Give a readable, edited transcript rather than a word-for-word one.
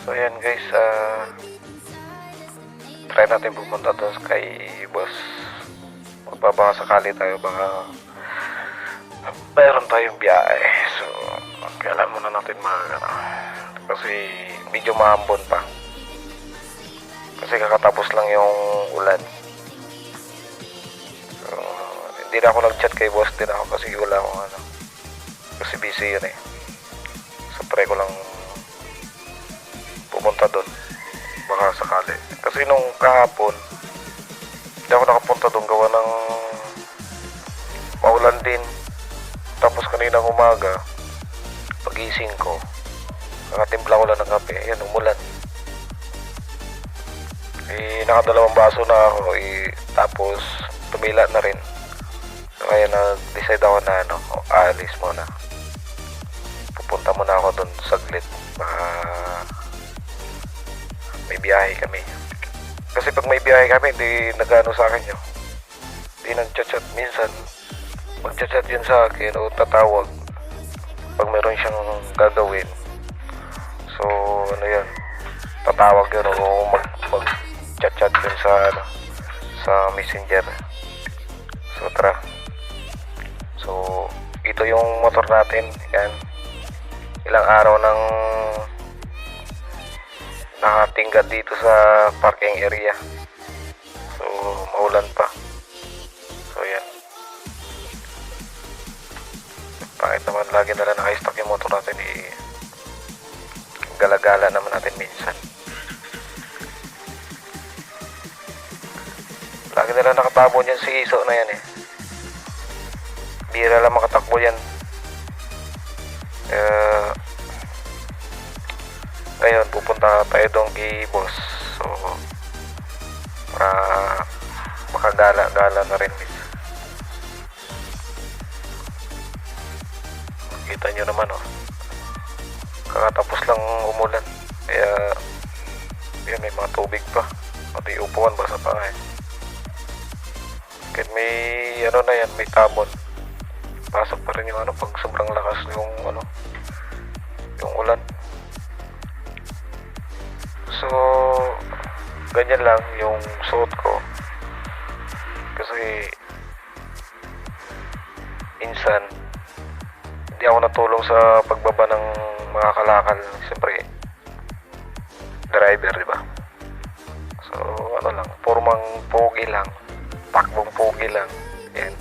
So ayan guys, try natin pumunta doon kay boss. Magbabaka sakali tayo, baka mayroon tayong biyahe. So kailan muna natin kasi medyo maambon pa. Kasi kakatapos lang yung ulan. So hindi na ako nag-chat kay boss din ako kasi wala akong kasi busy yun eh. So try ko lang pumunta doon baka sakali. Kasi nung kahapon hindi ako nakapunta doon gawa ng maulan din. Tapos kaninang umaga pagising ko nakatimpla ko lang ng kape, ayan umulan. Nakadalawang baso na ako tapos tumila na rin. So kaya na-decide ako na aalis muna, pupunta muna ako doon saglit, baka may biyahe kami. Kasi pag may biyahe kami, di nagano sa akin yun. Di nag-chat-chat minsan. Mag-chat-chat yun sa akin o tatawag pag meron siyang gagawin. So, yan. Tatawag yun o mag-chat-chat yun sa messenger. So, tara. So, ito yung motor natin. Yan. Ilang araw nang nakatingga dito sa parking area. So maulan pa. So yan. Bakit naman lagi na lang naka-stock yung motor natin, gala-gala naman natin minsan. Lagi na lang nakatabon yan si Iso na yan eh. Bira lang makatakbo yan. Ngayon pupunta tayo doon kay boss. So makagala-gala na rin. Kita nyo naman kakatapos lang umulan, kaya yan, may mga tubig pa, pati upuan basa pa nga Kahit may na yan, may tabon, pasok pa rin yung pag sobrang lakas yung yung ulan. So ganyan lang yung suot ko kasi minsan hindi ako natulong sa pagbaba ng mga kalakal. Siyempre driver, diba? So lang, formang pogi lang, takbong pogi lang yan.